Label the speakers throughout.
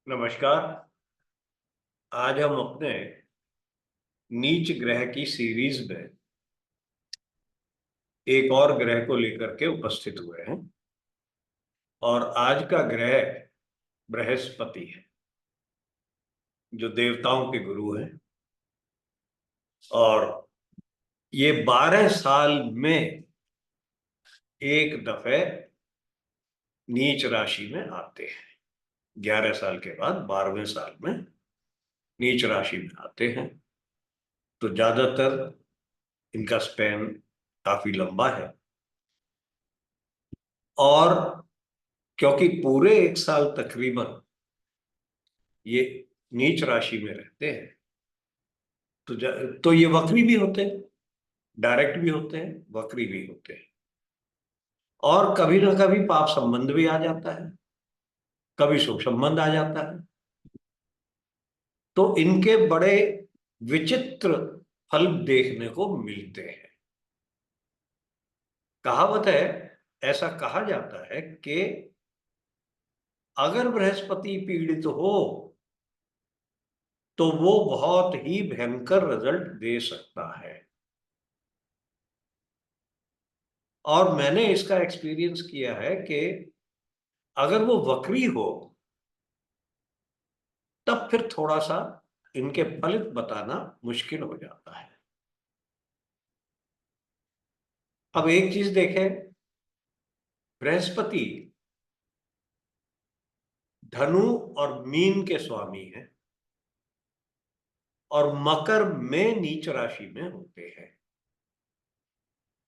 Speaker 1: नमस्कार। आज हम अपने नीच ग्रह की सीरीज में एक और ग्रह को लेकर के उपस्थित हुए हैं और आज का ग्रह बृहस्पति है, जो देवताओं के गुरु हैं। और ये 12 साल में एक दफे नीच राशि में आते हैं। 11 साल के बाद 12वें साल में नीच राशि में आते हैं। तो ज्यादातर इनका स्पैन काफी लंबा है। और क्योंकि पूरे एक साल तकरीबन ये नीच राशि में रहते हैं, तो ये वक्री भी होते हैं, डायरेक्ट भी होते हैं, वक्री भी होते हैं। और कभी ना कभी पाप संबंध भी आ जाता है, कभी शुभ संबंध आ जाता है। तो इनके बड़े विचित्र फल देखने को मिलते हैं। कहावत है, ऐसा कहा जाता है कि अगर बृहस्पति पीड़ित हो तो वो बहुत ही भयंकर रिजल्ट दे सकता है। और मैंने इसका एक्सपीरियंस किया है कि अगर वो वक्री हो तब फिर थोड़ा सा इनके फलित बताना मुश्किल हो जाता है। अब एक चीज देखें, बृहस्पति धनु और मीन के स्वामी हैं और मकर में नीच राशि में होते हैं।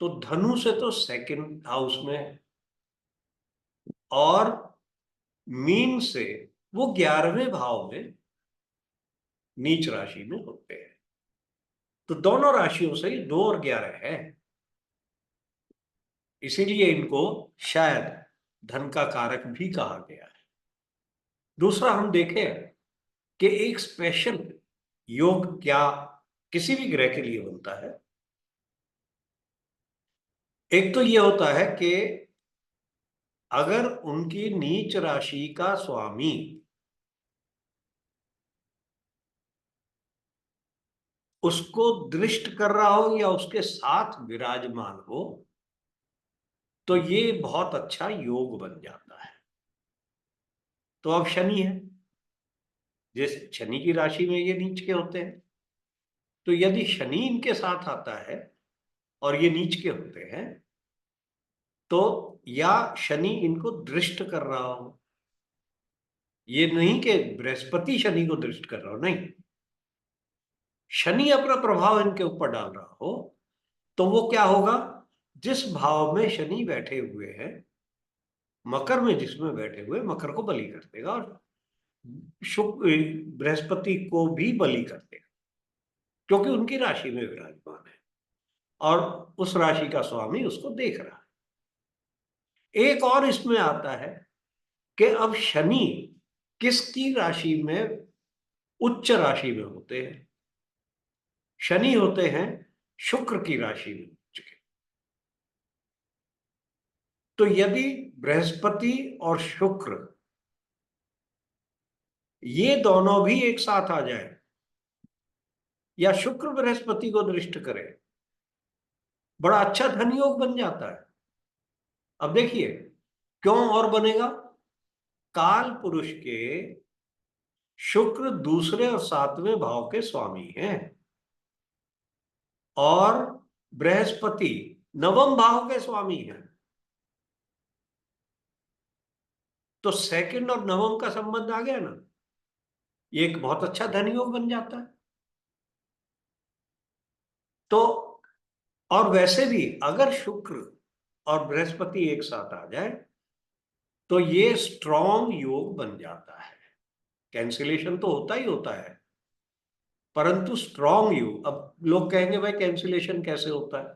Speaker 1: तो धनु से तो सेकंड हाउस में है और मीन से वो 11वें भाव में नीच राशि में होते हैं। तो दोनों राशियों से 2 और 11 है। इसीलिए इनको शायद धन का कारक भी कहा गया है। दूसरा हम देखें कि एक स्पेशल योग क्या किसी भी ग्रह के लिए बनता है। एक तो ये होता है कि अगर उनकी नीच राशि का स्वामी उसको दृष्ट कर रहा हो या उसके साथ विराजमान हो तो ये बहुत अच्छा योग बन जाता है। तो अब शनि है, जिस शनि की राशि में ये नीच के होते हैं, तो यदि शनि इनके साथ आता है और ये नीच के होते हैं तो या शनि इनको दृष्ट कर रहा हो, ये नहीं कि बृहस्पति शनि को दृष्ट कर रहा हो, नहीं, शनि अपना प्रभाव इनके ऊपर डाल रहा हो, तो वो क्या होगा, जिस भाव में शनि बैठे हुए हैं, मकर में जिसमें बैठे हुए, मकर को बलि कर देगा और शुक्र बृहस्पति को भी बलि कर देगा, क्योंकि उनकी राशि में विराजमान है और उस राशि का स्वामी उसको देख रहा है। एक और इसमें आता है कि अब शनि किसकी राशि में उच्च राशि में होते हैं? शनि होते हैं शुक्र की राशि में उच्च के। तो यदि बृहस्पति और शुक्र ये दोनों भी एक साथ आ जाए या शुक्र बृहस्पति को दृष्ट करे, बड़ा अच्छा धन योग बन जाता है। अब देखिए क्यों और बनेगा, काल पुरुष के शुक्र दूसरे और 7वें भाव के स्वामी हैं और बृहस्पति 9वें भाव के स्वामी हैं। तो सेकंड और नवम का संबंध आ गया ना, ये एक बहुत अच्छा धन योग बन जाता है। तो और वैसे भी अगर शुक्र और बृहस्पति एक साथ आ जाए तो ये स्ट्रॉन्ग योग बन जाता है। कैंसिलेशन तो होता ही होता है, परंतु स्ट्रॉन्ग योग, अब लोग कहेंगे भाई कैंसिलेशन कैसे होता है?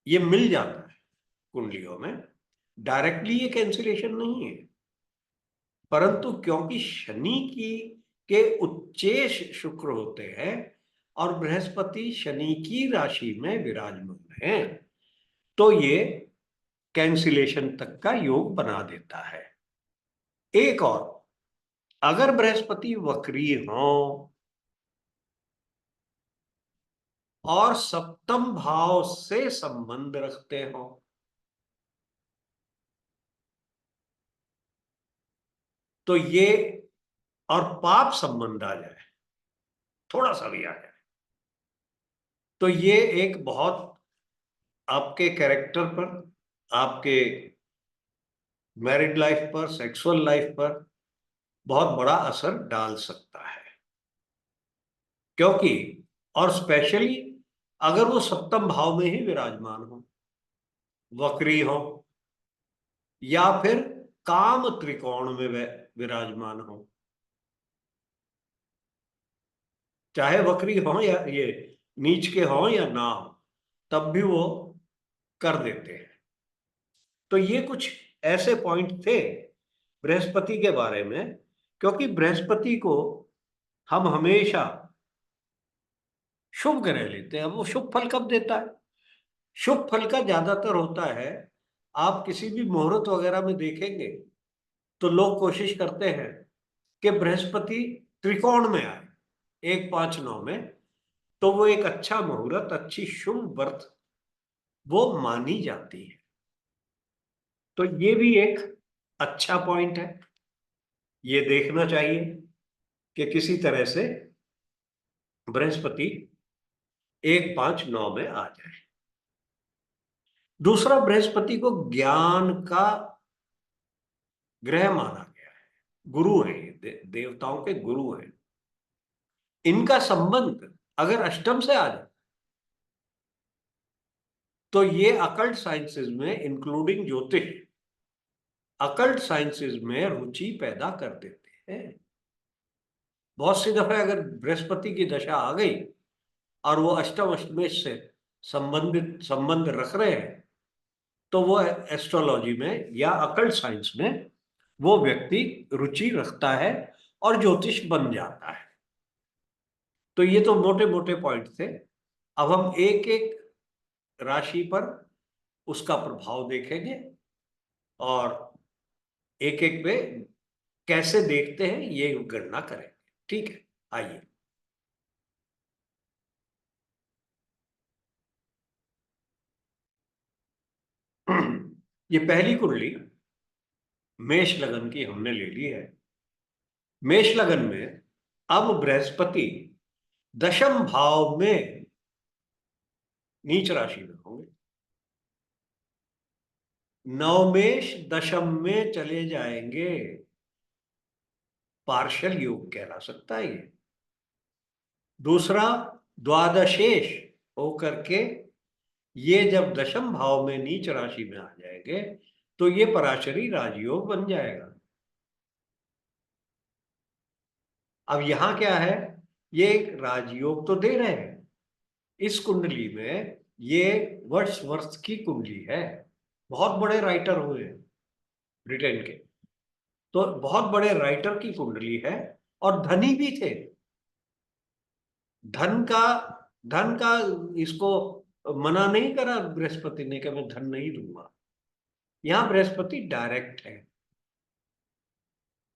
Speaker 1: ये मिल जाता है कुंडलियों में, डायरेक्टली ये कैंसिलेशन नहीं है, परंतु क्योंकि शनि की के उच्चेश शुक्र होते हैं और बृहस्पति शनि की राशि में विराजमान है, तो ये कैंसिलेशन तक का योग बना देता है। एक और, अगर बृहस्पति वक्री हो और सप्तम भाव से संबंध रखते हो, तो ये, और पाप संबंध आ जाए, थोड़ा सा भी आ जाए, तो ये एक बहुत आपके कैरेक्टर पर, आपके मैरिड लाइफ पर, सेक्सुअल लाइफ पर बहुत बड़ा असर डाल सकता है। क्योंकि, और स्पेशली अगर वो सप्तम भाव में ही विराजमान हो, वक्री हो, या फिर काम त्रिकोण में विराजमान हो, चाहे वक्री हो या ये नीच के हो या ना हो, तब भी वो कर देते हैं। तो ये कुछ ऐसे पॉइंट थे बृहस्पति के बारे में, क्योंकि बृहस्पति को हम हमेशा शुभ ग्रह लेते हैं। वो शुभ फल कब देता है? शुभ फल का ज्यादातर होता है, आप किसी भी मुहूर्त वगैरह में देखेंगे तो लोग कोशिश करते हैं कि बृहस्पति त्रिकोण में आए, 1 5 9 में, तो वो एक अच्छा मुहूर्त, अच्छी शुभ बर्थ वो मानी जाती है। तो ये भी एक अच्छा पॉइंट है, ये देखना चाहिए कि किसी तरह से बृहस्पति 1 5 9 में आ जाए। दूसरा, बृहस्पति को ज्ञान का ग्रह माना गया है, गुरु है ये, देवताओं के गुरु हैं। इनका संबंध अगर अष्टम से आ जाए तो ये अकल्ट साइंसेज में, इंक्लूडिंग ज्योतिष, अकल्ट साइंसेज में रुचि पैदा कर देते हैं। बहुत सी दफे अगर बृहस्पति की दशा आ गई और वो अष्टम अष्टमेश से संबंध रख रहे हैं, तो वो एस्ट्रोलॉजी में या अकल्ट साइंस में वो व्यक्ति रुचि रखता है और ज्योतिष बन जाता है। तो ये तो मोटे मोटे पॉइंट थे। अब हम एक एक राशि पर उसका प्रभाव देखेंगे और एक एक पे कैसे देखते हैं ये गणना करेंगे। ठीक है, आइए। ये पहली कुंडली मेष लगन की हमने ले ली है। मेष लगन में अब बृहस्पति दशम भाव में नीच राशि में होंगे। नवमेष दशम में चले जाएंगे, पार्शल योग कहला सकता है ये। दूसरा, द्वादशेष होकर के ये जब दशम भाव में नीच राशि में आ जाएंगे तो ये पराशरी राजयोग बन जाएगा। अब यहां क्या है, ये एक राजयोग तो दे रहे हैं इस कुंडली में, ये वर्ष वर्ष की कुंडली है। बहुत बड़े राइटर हुए हैं ब्रिटेन के, तो बहुत बड़े राइटर की कुंडली है और धनी भी थे। धन का धन का इसको मना नहीं करा बृहस्पति ने कि मैं धन नहीं दूंगा। यहां बृहस्पति डायरेक्ट है,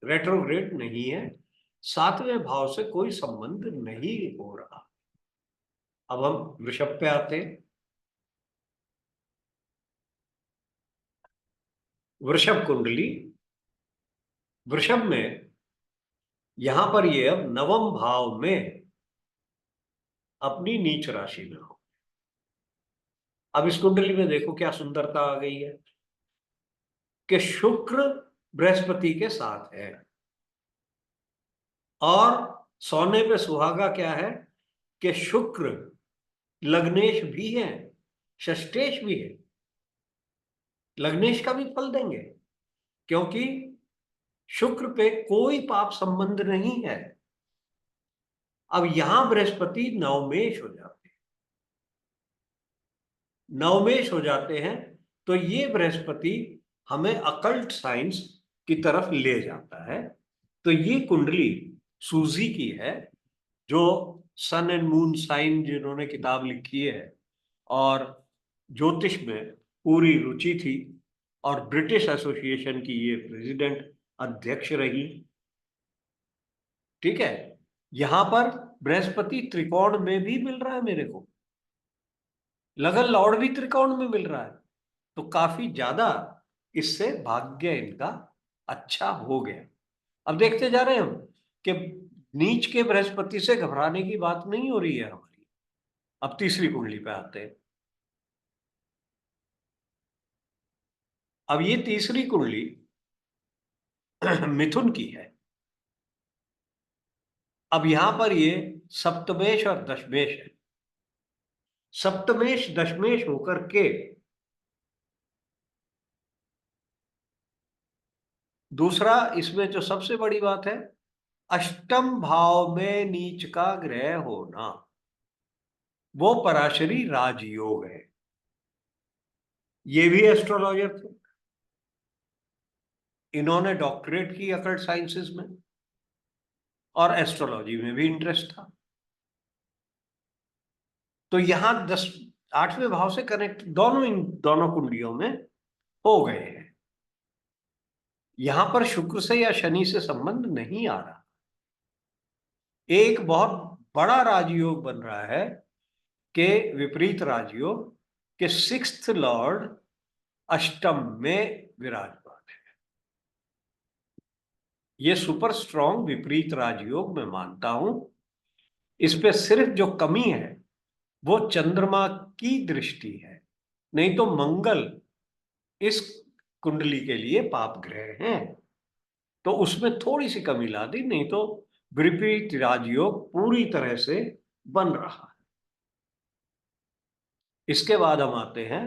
Speaker 1: रेट्रोग्रेड नहीं है, 7वें भाव से कोई संबंध नहीं हो रहा। अब हम वृषभ पे आते हैं। वृषभ कुंडली, वृषभ में यहां पर ये अब नवम भाव में अपनी नीच राशि में हो। अब इस कुंडली में देखो क्या सुंदरता आ गई है कि शुक्र बृहस्पति के साथ है और सोने पे सुहागा क्या है कि शुक्र लग्नेश भी है, षष्ठेश भी है। लग्नेश का भी फल देंगे क्योंकि शुक्र पे कोई पाप संबंध नहीं है। अब यहां बृहस्पति नवमेश हो जाते हैं, नवमेश हो जाते हैं, तो ये बृहस्पति हमें अकल्ट साइंस की तरफ ले जाता है। तो ये कुंडली सूजी की है, जो सन एंड मून साइन जिन्होंने किताब लिखी है और ज्योतिष में पूरी रुचि थी और ब्रिटिश एसोसिएशन की ये प्रेसिडेंट अध्यक्ष रही। ठीक है, यहां पर बृहस्पति त्रिकोण में भी मिल रहा है मेरे को, लगन लॉर्ड भी त्रिकोण में मिल रहा है, तो काफी ज्यादा इससे भाग्य इनका अच्छा हो गया। अब देखते जा रहे हैं हम कि नीच के बृहस्पति से घबराने की बात नहीं हो रही है हमारी। अब तीसरी कुंडली पे आते हैं। अब ये तीसरी कुंडली मिथुन की है। अब यहां पर ये सप्तमेश और दशमेश है। सप्तमेश दशमेश होकर के दूसरा इसमें जो सबसे बड़ी बात है, अष्टम भाव में नीच का ग्रह होना, वो पराशरी राजयोग है। ये भी एस्ट्रोलॉजर थे, इन्होंने डॉक्टरेट की अकल्ट साइंसेस में और एस्ट्रोलॉजी में भी इंटरेस्ट था। तो यहां 8वें भाव से कनेक्ट दोनों, इन दोनों कुंडलियों में हो गए हैं। यहां पर शुक्र से या शनि से संबंध नहीं आ रहा। एक बहुत बड़ा राजयोग बन रहा है कि विपरीत राजयोग के 6th लॉर्ड अष्टम में विराजमान है। ये सुपर स्ट्रॉन्ग विपरीत राजयोग मैं मानता हूं। इस पे सिर्फ जो कमी है वो चंद्रमा की दृष्टि है, नहीं तो मंगल इस कुंडली के लिए पाप ग्रह हैं, तो उसमें थोड़ी सी कमी ला दी, नहीं तो विपरीत राजयोग पूरी तरह से बन रहा है। इसके बाद हम आते हैं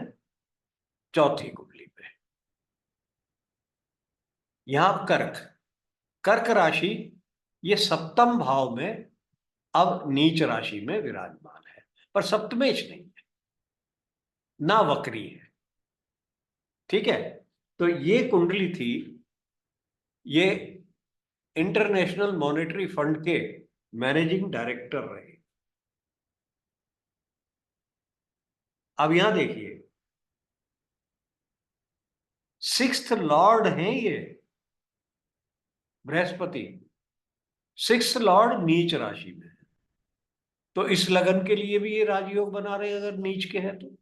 Speaker 1: चौथी कुंडली पे। यहां कर्क, कर्क राशि, ये सप्तम भाव में अब नीच राशि में विराजमान है, पर सप्तमेश नहीं है, ना वक्री है। ठीक है, तो ये कुंडली थी, ये इंटरनेशनल मॉनेटरी फंड के मैनेजिंग डायरेक्टर रहे। अब यहां देखिए, 6th लॉर्ड हैं ये बृहस्पति, 6th लॉर्ड नीच राशि में है, तो इस लगन के लिए भी ये राजयोग बना रहे अगर नीच के हैं तो,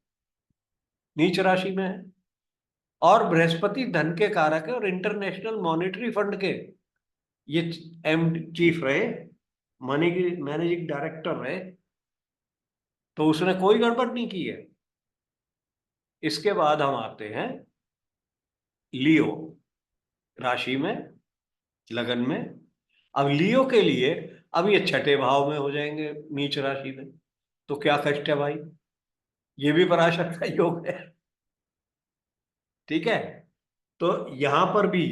Speaker 1: नीच राशि में है। और बृहस्पति धन के कारक है और इंटरनेशनल मॉनेटरी फंड के ये एम चीफ रहे, मनी की मैनेजिंग डायरेक्टर रहे, तो उसने कोई गड़बड़ नहीं की है। इसके बाद हम आते हैं लियो राशि में, लगन में। अब लियो के लिए अब ये छठे भाव में हो जाएंगे नीच राशि में, तो क्या कष्ट है भाई, ये भी पराशर का योग है। ठीक है, तो यहां पर भी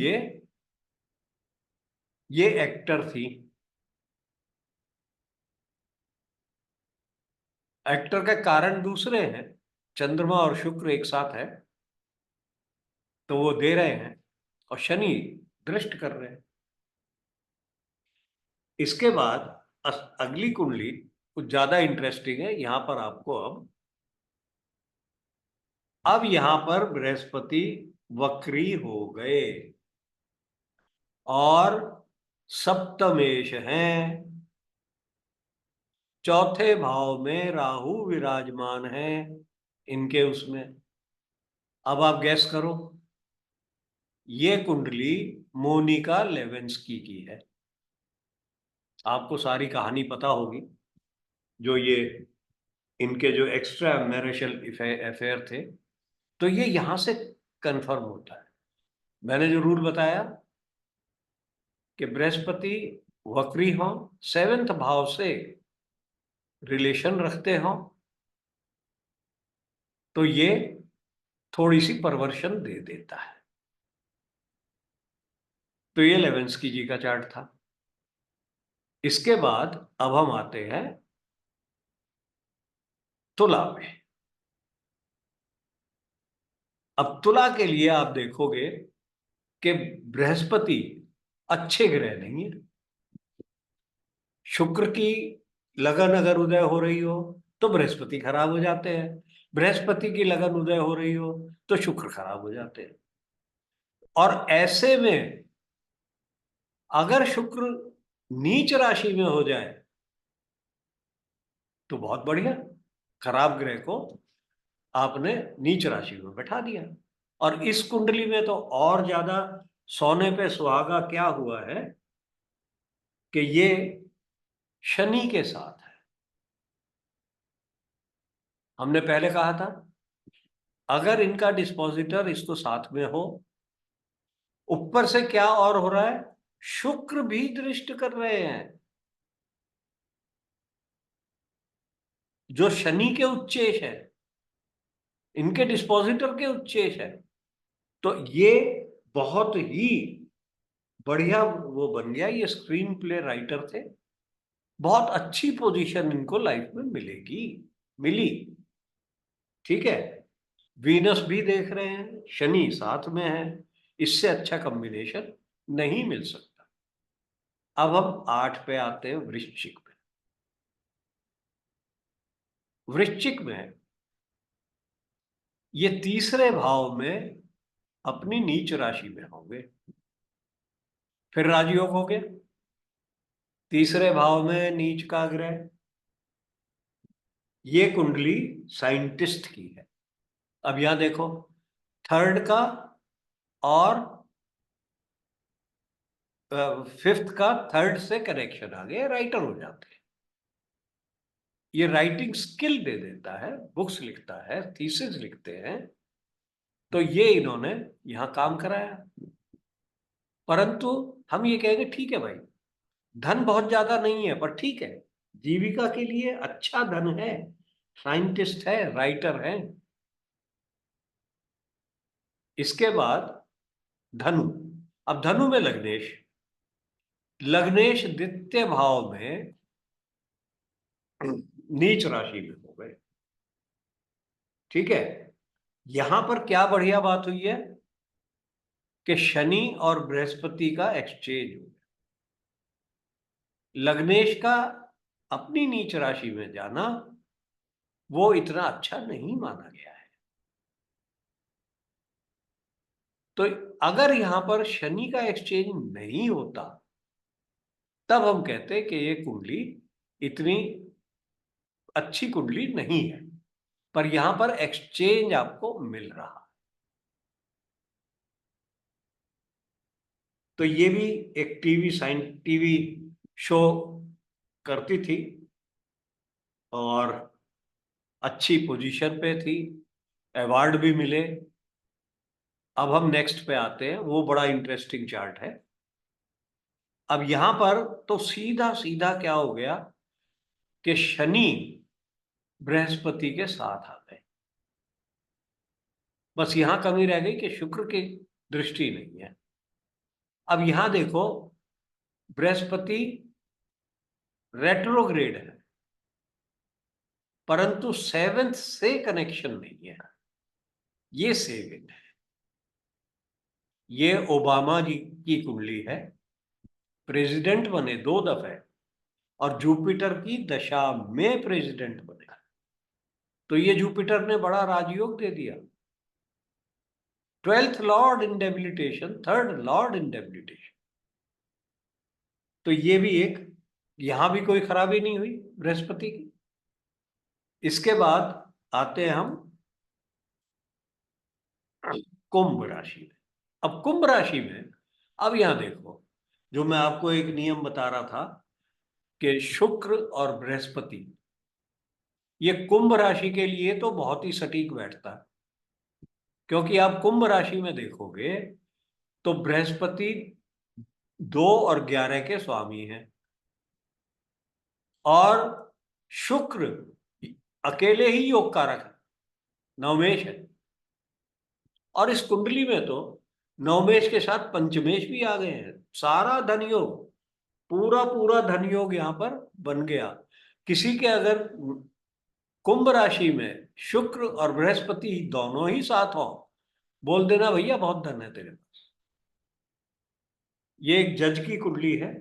Speaker 1: ये एक्टर थी, एक्टर का कारण दूसरे हैं, चंद्रमा और शुक्र एक साथ है तो वो दे रहे हैं, और शनि दृष्ट कर रहे हैं। इसके बाद अगली कुंडली कुछ ज्यादा इंटरेस्टिंग है। यहां पर आपको अब यहां पर बृहस्पति वक्री हो गए और सप्तमेश हैं, चौथे भाव में राहु विराजमान है इनके उसमें। अब आप गैस करो, ये कुंडली मोनिका लेविन्स्की की है। आपको सारी कहानी पता होगी, जो ये इनके जो एक्स्ट्रा मैरिटल अफेयर थे, तो ये यहां से कंफर्म होता है। मैंने जो रूल बताया कि बृहस्पति वक्री हो, 7th भाव से रिलेशन रखते हो, तो ये थोड़ी सी परवर्शन दे देता है। तो ये लेविन्स्की जी का चार्ट था। इसके बाद अब हम आते हैं तुला में। अब तुला के लिए आप देखोगे कि बृहस्पति अच्छे ग्रह नहीं है। शुक्र की लगन अगर उदय हो रही हो तो बृहस्पति खराब हो जाते हैं, बृहस्पति की लगन उदय हो रही हो तो शुक्र खराब हो जाते हैं। और ऐसे में अगर शुक्र नीच राशि में हो जाए तो बहुत बढ़िया, खराब ग्रह को आपने नीच राशि में बैठा दिया। और इस कुंडली में तो और ज्यादा सोने पे सुहागा क्या हुआ है कि ये शनि के साथ है। हमने पहले कहा था अगर इनका डिस्पोजिटर इसको साथ में हो, ऊपर से क्या और हो रहा है, शुक्र भी दृष्ट कर रहे हैं जो शनि के उच्चेश है, इनके डिस्पोजिटर के उच्चेश है। तो ये बहुत ही बढ़िया वो बन गया, ये स्क्रीन प्ले राइटर थे, बहुत अच्छी पोजीशन इनको लाइफ में मिलेगी, मिली। ठीक है, वीनस भी देख रहे हैं, शनि साथ में है, इससे अच्छा कॉम्बिनेशन नहीं मिल सकता। अब हम 8 पे आते हैं, वृश्चिक पे। वृश्चिक में ये तीसरे भाव में अपनी नीच राशि में होंगे। फिर राजयोग हो गया, तीसरे भाव में नीच का ग्रह। ये कुंडली साइंटिस्ट की है। अब यहां देखो, थर्ड का और फिफ्थ का थर्ड से कनेक्शन आ गया, राइटर हो जाते हैं। ये राइटिंग स्किल दे देता है, बुक्स लिखता है, थीसिस लिखते हैं। तो ये इन्होंने यहां काम कराया। परंतु हम ये कहेंगे ठीक है भाई, धन बहुत ज्यादा नहीं है पर ठीक है, जीविका के लिए अच्छा धन है, साइंटिस्ट है, राइटर है। इसके बाद धनु। अब धनु में लग्नेश, लग्नेश द्वितीय भाव में नीच राशि में हो गए। ठीक है, यहां पर क्या बढ़िया बात हुई है कि शनि और बृहस्पति का एक्सचेंज हो गया। लग्नेश का अपनी नीच राशि में जाना वो इतना अच्छा नहीं माना गया है। तो अगर यहां पर शनि का एक्सचेंज नहीं होता तब हम कहते कि ये कुंडली इतनी अच्छी कुंडली नहीं है, पर यहां पर एक्सचेंज आपको मिल रहा। तो ये भी एक टीवी शो करती थी और अच्छी पोजीशन पे थी, अवार्ड भी मिले। अब हम नेक्स्ट पे आते हैं, वो बड़ा इंटरेस्टिंग चार्ट है। अब यहां पर तो सीधा सीधा क्या हो गया कि शनि बृहस्पति के साथ आ गए। बस यहां कमी रह गई कि शुक्र की दृष्टि नहीं है। अब यहां देखो, बृहस्पति रेट्रोग्रेड है परंतु सेवेंथ से कनेक्शन नहीं है, ये सेवेंथ है। ये ओबामा जी की कुंडली है, प्रेसिडेंट बने 2 दफे और जुपिटर की दशा में प्रेसिडेंट बने। तो ये जुपिटर ने बड़ा राजयोग दे दिया। 12th लॉर्ड इन डेबिलिटेशन, 3rd लॉर्ड इन डेबिलिटेशन। तो ये भी एक, यहां भी कोई खराबी नहीं हुई बृहस्पति की। इसके बाद आते हैं हम कुंभ राशि में। अब कुंभ राशि में, अब यहां देखो, जो मैं आपको एक नियम बता रहा था कि शुक्र और बृहस्पति, ये कुंभ राशि के लिए तो बहुत ही सटीक बैठता है। क्योंकि आप कुंभ राशि में देखोगे तो बृहस्पति 2 और 11 के स्वामी हैं और शुक्र अकेले ही योग कारक है, नवमेश है। और इस कुंडली में तो नवमेश के साथ पंचमेश भी आ गए हैं, सारा धनयोग, पूरा पूरा धनयोग यहां पर बन गया। किसी के अगर कुंभ राशि में शुक्र और बृहस्पति दोनों ही साथ हो, बोल देना भैया बहुत धन है तेरे पास। ये एक जज की कुंडली है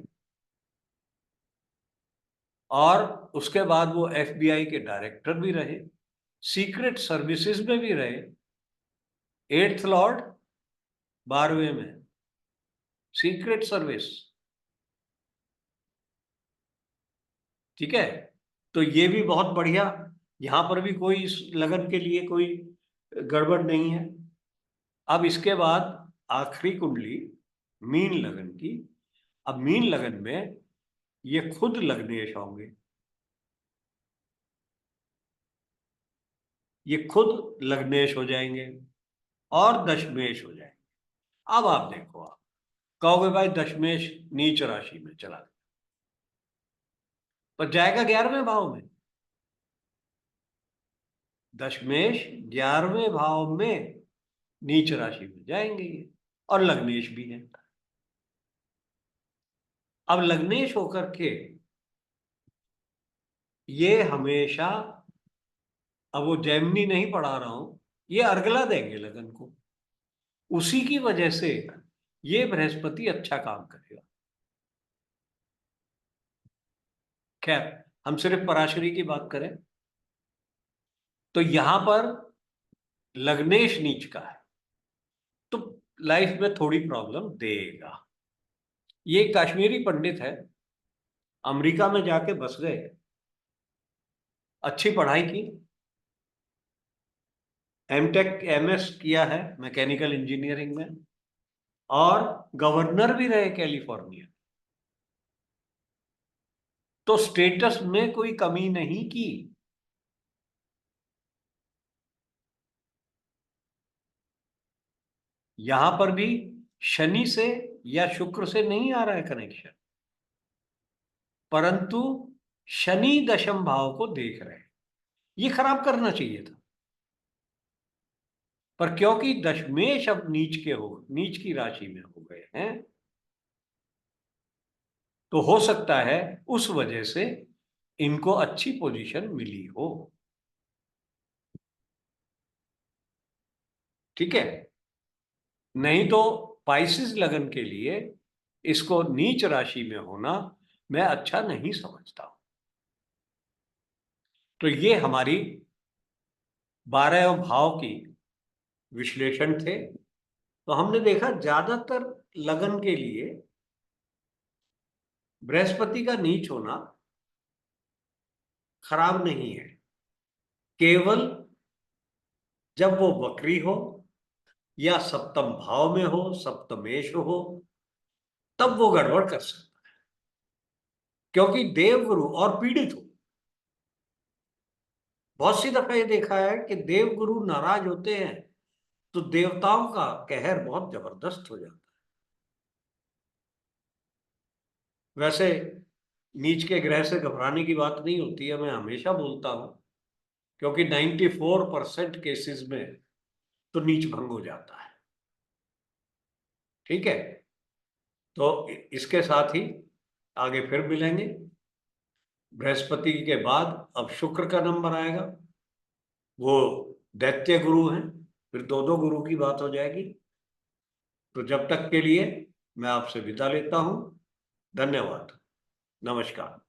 Speaker 1: और उसके बाद वो FBI के डायरेक्टर भी रहे, सीक्रेट सर्विसेज में भी रहे, 8th लॉर्ड 12वें में, सीक्रेट सर्विस। ठीक है, तो ये भी बहुत बढ़िया, यहां पर भी कोई इस लगन के लिए कोई गड़बड़ नहीं है। अब इसके बाद आखिरी कुंडली मीन लगन की। अब मीन लगन में ये खुद लग्नेश होंगे, ये खुद लग्नेश हो जाएंगे और दशमेश हो जाएंगे। अब आप देखो, आप कहोगे भाई दशमेश नीच राशि में चला गया, पर जाएगा 11वें भाव में। दशमेश 11वें भाव में नीच राशि में जाएंगे ये, और लग्नेश भी है। अब लग्नेश होकर के ये हमेशा, अब वो जैमिनी नहीं पढ़ा रहा हूं, ये अर्गला देंगे लगन को। उसी की वजह से ये बृहस्पति अच्छा काम करेगा। खैर, हम सिर्फ पराशरी की बात करें तो यहां पर लग्नेश नीच का है, तो लाइफ में थोड़ी प्रॉब्लम देगा। ये कश्मीरी पंडित है, अमेरिका में जाके बस गए, अच्छी पढ़ाई की, एमटेक एमएस किया है मैकेनिकल इंजीनियरिंग में, और गवर्नर भी रहे कैलिफोर्निया। तो स्टेटस में कोई कमी नहीं की। यहां पर भी शनि से या शुक्र से नहीं आ रहा है कनेक्शन, परंतु शनि दशम भाव को देख रहे हैं। ये खराब करना चाहिए था, पर क्योंकि दशमेश अब नीच की राशि में हो गए हैं, तो हो सकता है उस वजह से इनको अच्छी पोजीशन मिली हो। ठीक है, नहीं तो पाइसिस लगन के लिए इसको नीच राशि में होना मैं अच्छा नहीं समझता। तो ये हमारी 12 भाव की विश्लेषण थे। तो हमने देखा ज्यादातर लगन के लिए बृहस्पति का नीच होना खराब नहीं है, केवल जब वो वक्री हो या सप्तम भाव में हो, सप्तमेश हो, तब वो गड़बड़ कर सकता है, क्योंकि देवगुरु और पीड़ित हो। बहुत सी दफा ये देखा है कि देवगुरु नाराज होते हैं तो देवताओं का कहर बहुत जबरदस्त हो जाता है। वैसे नीच के ग्रह से घबराने की बात नहीं होती है, मैं हमेशा बोलता हूं, क्योंकि 94% केसेस में तो नीच भंग हो जाता है। ठीक है, तो इसके साथ ही आगे फिर मिलेंगे। बृहस्पति के बाद अब शुक्र का नंबर आएगा, वो दैत्य गुरु हैं, फिर दो दो गुरु की बात हो जाएगी। तो जब तक के लिए मैं आपसे विदा लेता हूं। धन्यवाद। नमस्कार।